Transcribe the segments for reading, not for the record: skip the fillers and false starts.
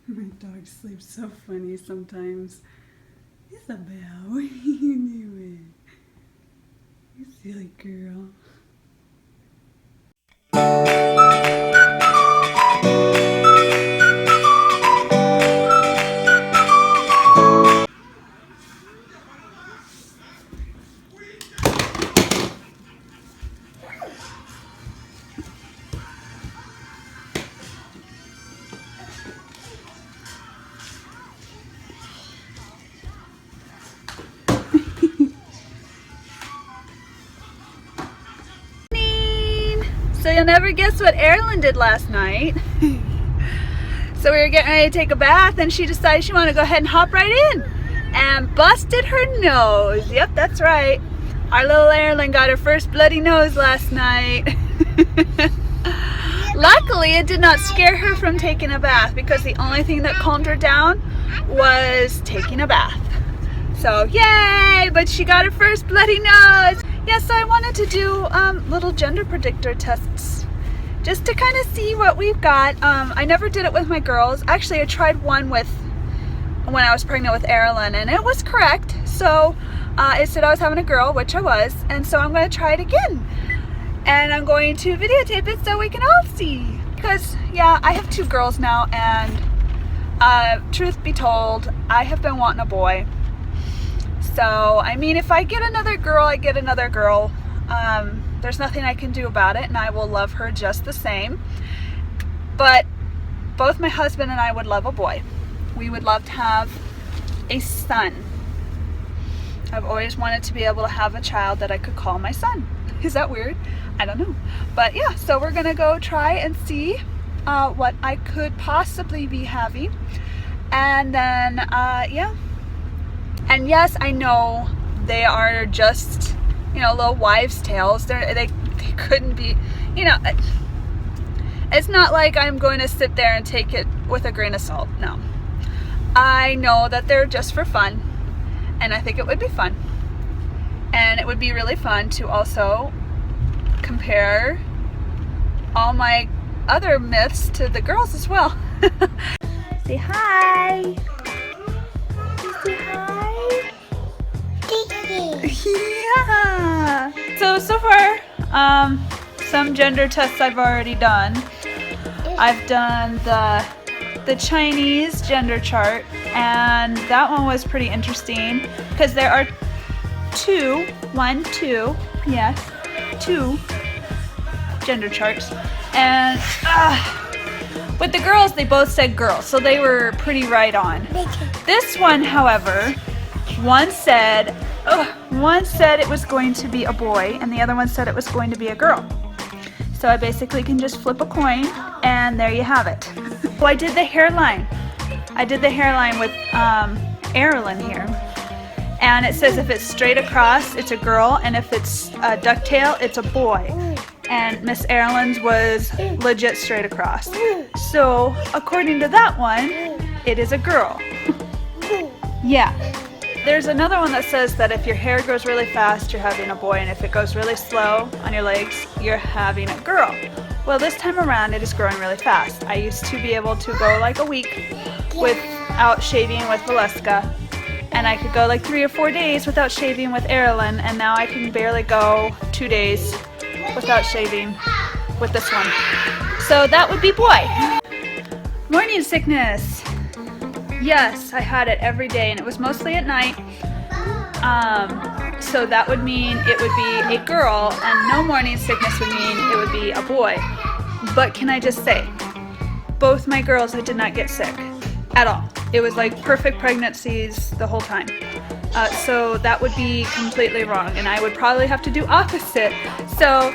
My dog sleeps so funny sometimes. Isabel, you knew it. You silly girl. So you'll never guess what Erin did last night. So we were getting ready to take a bath and she decided she wanted to go ahead and hop right in and busted her nose. Yep, that's right. Our little Erin got her first bloody nose last night. Luckily, it did not scare her from taking a bath because the only thing that calmed her down was taking a bath. So yay, but she got her first bloody nose. Yes, so I wanted to do little gender predictor tests just to kind of see what we've got. I never did it with my girls. Actually, I tried one when I was pregnant with Erin, and it was correct. So it said I was having a girl, which I was, and so I'm going to try it again. And I'm going to videotape it so we can all see. Because, yeah, I have 2 girls now, and truth be told, I have been wanting a boy. So, I mean, if I get another girl, I get another girl. There's nothing I can do about it, and I will love her just the same. But both my husband and I would love a boy. We would love to have a son. I've always wanted to be able to have a child that I could call my son. Is that weird? I don't know. But yeah, so we're gonna go try and see what I could possibly be having. And then, yeah. And yes, I know they are just, you know, little wives' tales. They couldn't be, you know, it's not like I'm going to sit there and take it with a grain of salt. No. I know that they're just for fun, and I think it would be fun. And it would be really fun to also compare all my other myths to the girls as well. Say hi. Say hi. Yeah. So far, some gender tests I've already done. I've done the Chinese gender chart, and that one was pretty interesting because there are two gender charts, and with the girls they both said girl, so they were pretty right on. This one, however, one said it was going to be a boy and the other one said it was going to be a girl. So I basically can just flip a coin and there you have it. So I did the hairline. I did the hairline with Erin here. And it says if it's straight across, it's a girl, and if it's a ducktail, it's a boy. And Miss Erin's was legit straight across. So according to that one, it is a girl. Yeah. There's another one that says that if your hair grows really fast, you're having a boy, and if it goes really slow on your legs, you're having a girl. Well, this time around, it is growing really fast. I used to be able to go like a week without shaving with Valeska, and I could go like 3 or 4 days without shaving with Erin, and now I can barely go 2 days without shaving with this one. So that would be boy. Morning sickness. Yes, I had it every day, and it was mostly at night. So that would mean it would be a girl, and no morning sickness would mean it would be a boy. But can I just say, both my girls, I did not get sick at all. It was like perfect pregnancies the whole time. So that would be completely wrong, and I would probably have to do opposite. So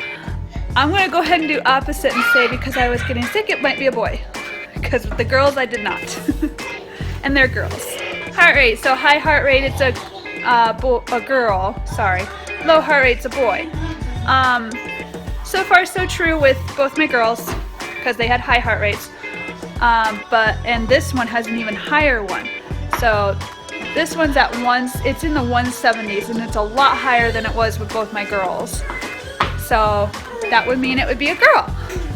I'm going to go ahead and do opposite and say because I was getting sick, it might be a boy. Because with the girls, I did not. And they're girls. Heart rate. So high heart rate, it's a girl. Sorry. Low heart rate's a boy. So far, so true with both my girls because they had high heart rates. And this one has an even higher one. So this one's at it's in the 170s, and it's a lot higher than it was with both my girls. So that would mean it would be a girl.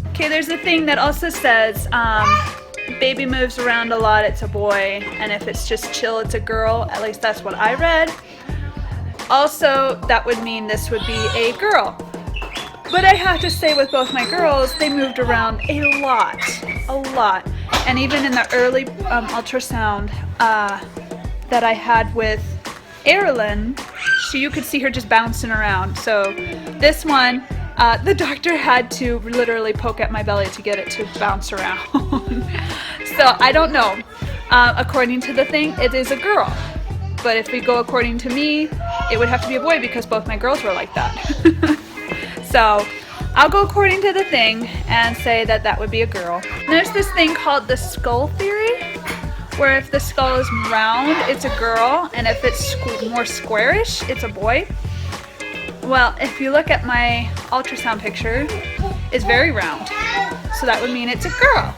Okay, there's a thing that also says baby moves around a lot, it's a boy, and if it's just chill, it's a girl. At least that's what I read. Also, that would mean this would be a girl. But I have to say with both my girls, they moved around a lot. And even in the early ultrasound that I had with Erilyn, you could see her just bouncing around. So this one, the doctor had to literally poke at my belly to get it to bounce around. So I don't know. According to the thing, it is a girl. But if we go according to me, it would have to be a boy because both my girls were like that. So I'll go according to the thing and say that that would be a girl. There's this thing called the skull theory, where if the skull is round, it's a girl, and if it's more squarish, it's a boy. Well, if you look at my ultrasound picture, it's very round. So that would mean it's a girl.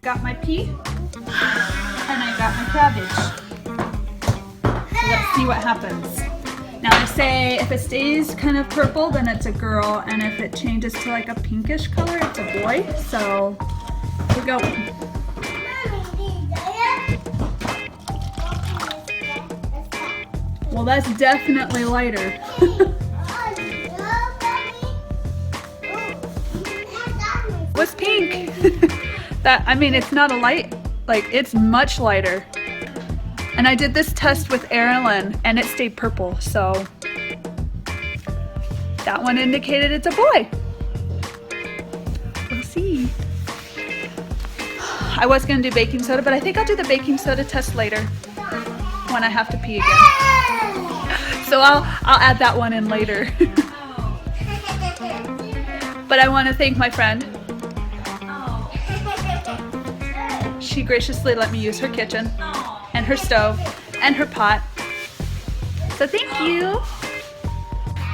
Got my pea, and I got my cabbage. So let's see what happens. Now I say if it stays kind of purple, then it's a girl, and if it changes to like a pinkish color, it's a boy. So here we go. Well, that's definitely lighter. What's pink? I mean, it's not a light, like it's much lighter. And I did this test with Erilyn and it stayed purple, so that one indicated it's a boy. We'll see. I was gonna do baking soda, but I think I'll do the baking soda test later when I have to pee again. So I'll add that one in later. But I want to thank my friend. She graciously let me use her kitchen and her stove and her pot. So thank you.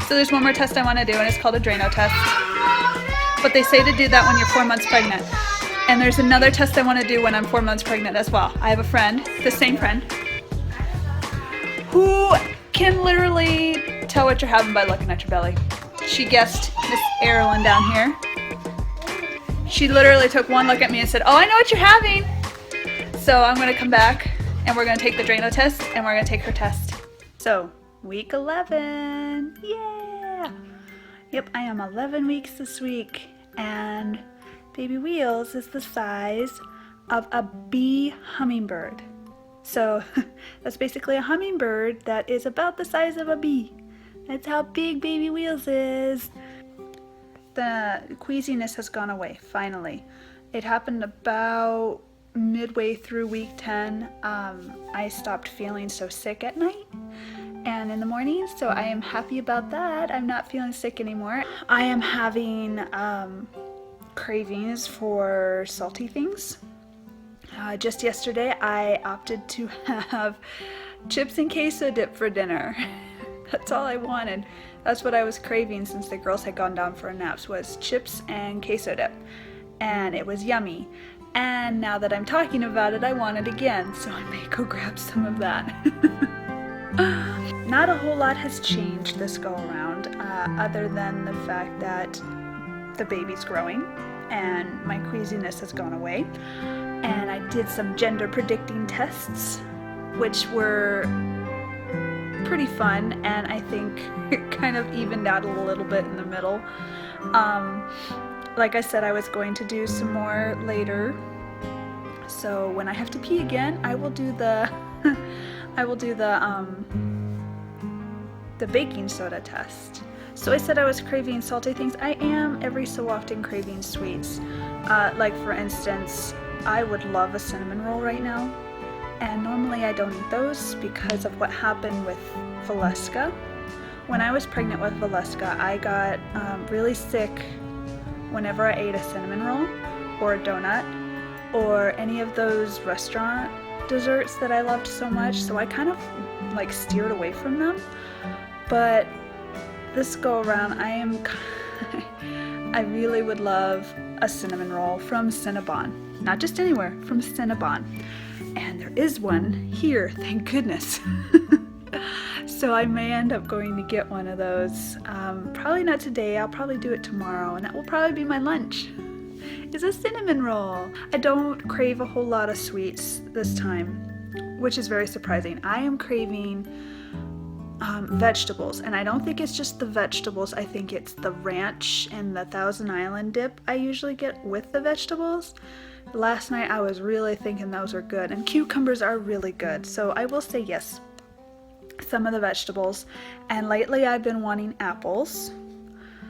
So there's one more test I want to do, and it's called a Drano test. But they say to do that when you're 4 months pregnant. And there's another test I want to do when I'm 4 months pregnant as well. I have a friend, the same friend, who can literally tell what you're having by looking at your belly. She guessed Miss Erilyn down here. She literally took one look at me and said, "Oh, I know what you're having." So I'm gonna come back and we're gonna take the Drano test and we're gonna take her test. So week 11, yeah. Yep, I am 11 weeks this week, and baby Wheels is the size of a bee hummingbird. So that's basically a hummingbird that is about the size of a bee. That's how big baby Wheels is. The queasiness has gone away, finally. It happened about midway through week 10. I stopped feeling so sick at night and in the morning, so I am happy about that. I'm not feeling sick anymore. I am having cravings for salty things. Just yesterday I opted to have chips and queso dip for dinner. That's all I wanted. That's what I was craving since the girls had gone down for naps, was chips and queso dip. And it was yummy. And now that I'm talking about it, I want it again, so I may go grab some of that. Not a whole lot has changed this go around, other than the fact that the baby's growing and my queasiness has gone away. And I did some gender predicting tests, which were pretty fun, and I think it kind of evened out a little bit in the middle. Like I said, I was going to do some more later, so when I have to pee again, I will do the the baking soda test. So I said I was craving salty things. I am every so often craving sweets. Like for instance, I would love a cinnamon roll right now, and normally I don't eat those because of what happened with Valeska. When I was pregnant with Valeska, I got really sick whenever I ate a cinnamon roll or a donut or any of those restaurant desserts that I loved so much, so I kind of like steered away from them. But this go around, I really would love a cinnamon roll from Cinnabon. Not just anywhere, from Cinnabon. And there is one here, thank goodness. So I may end up going to get one of those. Probably not today, I'll probably do it tomorrow, and that will probably be my lunch. It's a cinnamon roll. I don't crave a whole lot of sweets this time, which is very surprising. I am craving vegetables, and I don't think it's just the vegetables. I think it's the ranch and the Thousand Island dip I usually get with the vegetables. Last night I was really thinking those were good, and cucumbers are really good, so I will say yes, some of the vegetables. And lately I've been wanting apples,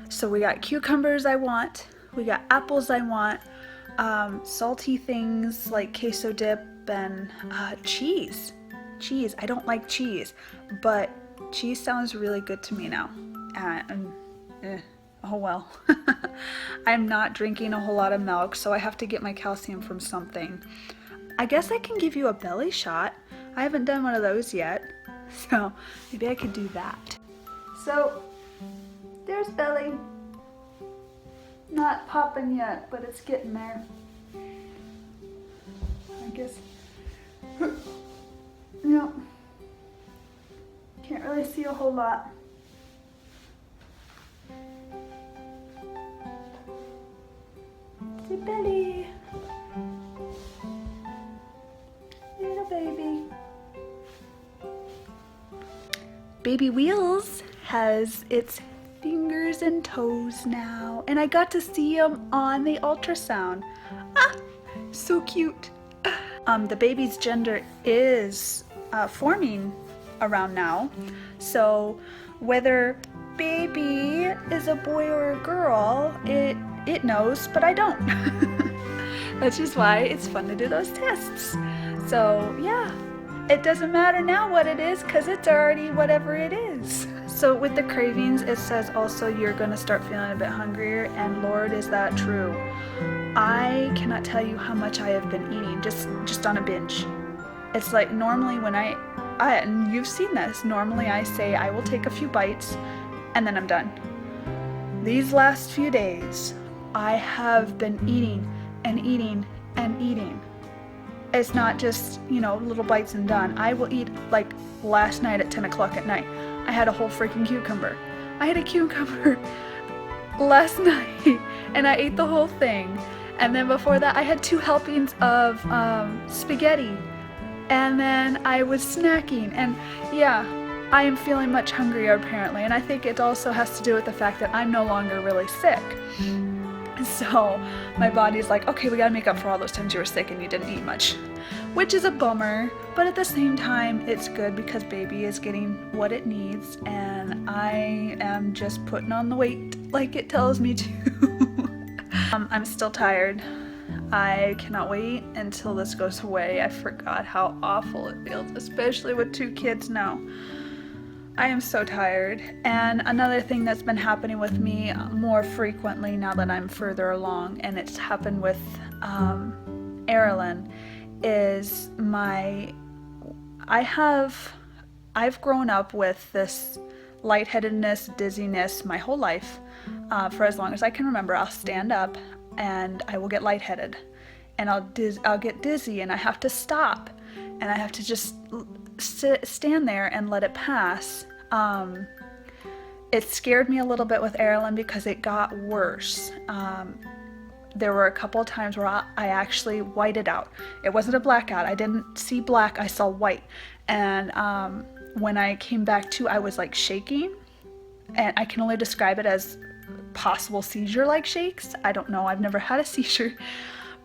so we got cucumbers I want, we got apples I want, salty things like queso dip, and cheese. I don't like cheese, but cheese sounds really good to me now. Oh well. I'm not drinking a whole lot of milk, so I have to get my calcium from something. I guess I can give you a belly shot. I haven't done one of those yet, so maybe I could do that. So there's Belly. Not popping yet, but it's getting there. I guess. Yep. Can't really see a whole lot. See Belly. Little baby. Baby Wheels has its fingers and toes now, and I got to see him on the ultrasound. Ah, so cute. The baby's gender is forming around now, so whether baby is a boy or a girl, it knows, but I don't. That's just why it's fun to do those tests. So yeah, it doesn't matter now what it is, because it's already whatever it is. So with the cravings, it says also you're gonna start feeling a bit hungrier, and Lord, is that true. I cannot tell you how much I have been eating just on a binge. It's like normally when and you've seen this, normally I say I will take a few bites and then I'm done. These last few days, I have been eating and eating and eating. It's not just, little bites and done. I will eat, like last night at 10 o'clock at night, I had a whole freaking cucumber. I had a cucumber last night and I ate the whole thing. And then before that I had 2 helpings of spaghetti. And then I was snacking, and yeah, I am feeling much hungrier apparently, and I think it also has to do with the fact that I'm no longer really sick. So my body's like, okay, we gotta make up for all those times you were sick and you didn't eat much, which is a bummer, but at the same time it's good because baby is getting what it needs, and I am just putting on the weight like it tells me to. I'm still tired. I cannot wait until this goes away. I forgot how awful it feels, especially with 2 kids now. I am so tired. And another thing that's been happening with me more frequently now that I'm further along, and it's happened with Erilyn, is I've grown up with this lightheadedness, dizziness my whole life. For as long as I can remember, I'll stand up and I will get lightheaded, and I'll get dizzy, and I have to stop, and I have to just stand there and let it pass. It scared me a little bit with Erilyn because it got worse. There were a couple of times where I actually whited out. It wasn't a blackout. I didn't see black, I saw white. And when I came back to, I was like shaking, and I can only describe it as possible seizure-like shakes. I don't know, I've never had a seizure,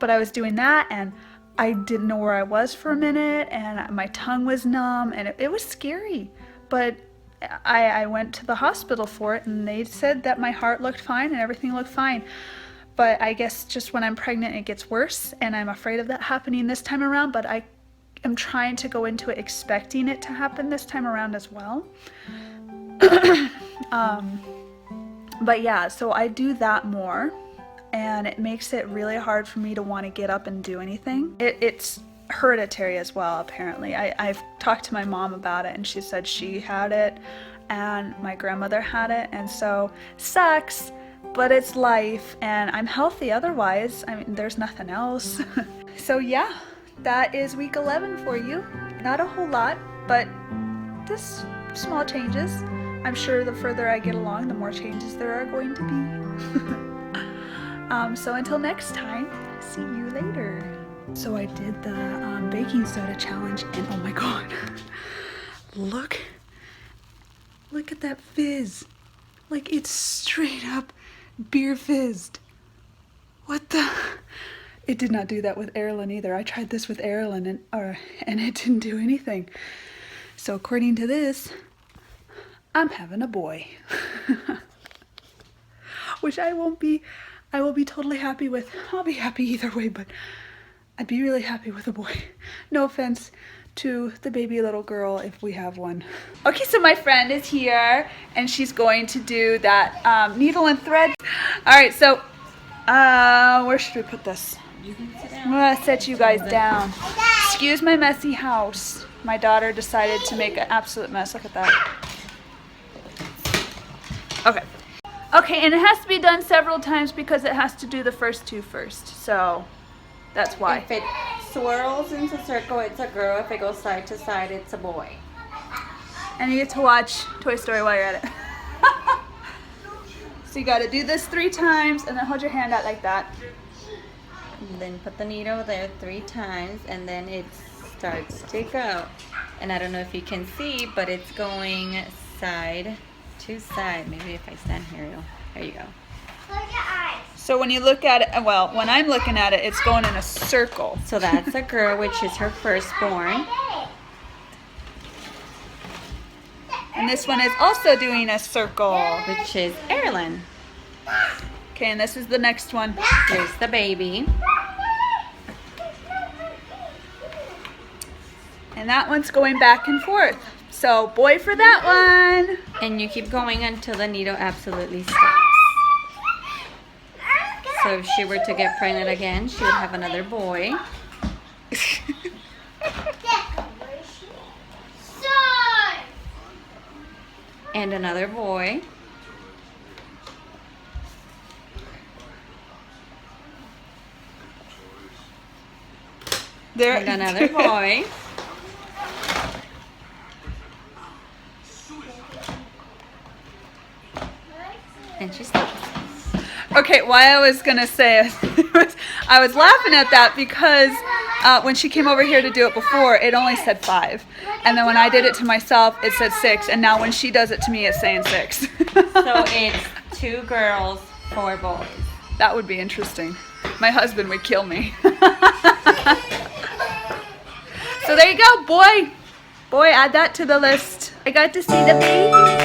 but I was doing that, and I didn't know where I was for a minute, and my tongue was numb, and it was scary. But I went to the hospital for it, and they said that my heart looked fine and everything looked fine. But I guess just when I'm pregnant it gets worse, and I'm afraid of that happening this time around, but I am trying to go into it expecting it to happen this time around as well. But yeah, so I do that more, and it makes it really hard for me to want to get up and do anything. It's hereditary as well, apparently. I've talked to my mom about it, and she said she had it and my grandmother had it, and so sucks, but it's life, and I'm healthy otherwise. I mean, there's nothing else. So yeah, that is week 11 for you. Not a whole lot, but this small changes. I'm sure the further I get along, the more changes there are going to be. So until next time, see you later. So I did the baking soda challenge, and oh my god, look at that fizz. Like, it's straight up beer fizzed. What the? It did not do that with Erilyn either. I tried this with Erilyn and it didn't do anything. So according to this, I'm having a boy. Which I will be totally happy with. I'll be happy either way, but I'd be really happy with a boy. No offense to the baby little girl if we have one. Okay, so my friend is here and she's going to do that needle and thread. All right, so where should we put this? You can sit down. I'm gonna set you guys down. Excuse my messy house. My daughter decided to make an absolute mess. Look at that. Okay. Okay, and it has to be done several times because it has to do the first two first. So that's why. If it swirls into a circle, it's a girl. If it goes side to side, it's a boy. And you get to watch Toy Story while you're at it. So you gotta do this 3 times and then hold your hand out like that. And then put the needle there 3 times, and then it starts to go. And I don't know if you can see, but it's going side to side. Maybe if I stand here, there you go. So when you look at it, well, when I'm looking at it, it's going in a circle. So that's a girl, which is her firstborn. And this one is also doing a circle. Which is Erilyn. Okay, and this is the next one. Here's the baby. And that one's going back and forth. So boy for that one. And you keep going until the needle absolutely stops. So if she were to get pregnant again, she would have another boy. And another boy. There. And another boy. And she stops. Okay, why I was gonna say, I was laughing at that because when she came over here to do it before, it only said 5. And then when I did it to myself, it said 6. And now when she does it to me, it's saying 6. So it's 2 girls, 4 boys. That would be interesting. My husband would kill me. So there you go, boy. Boy, add that to the list. I got to see the baby.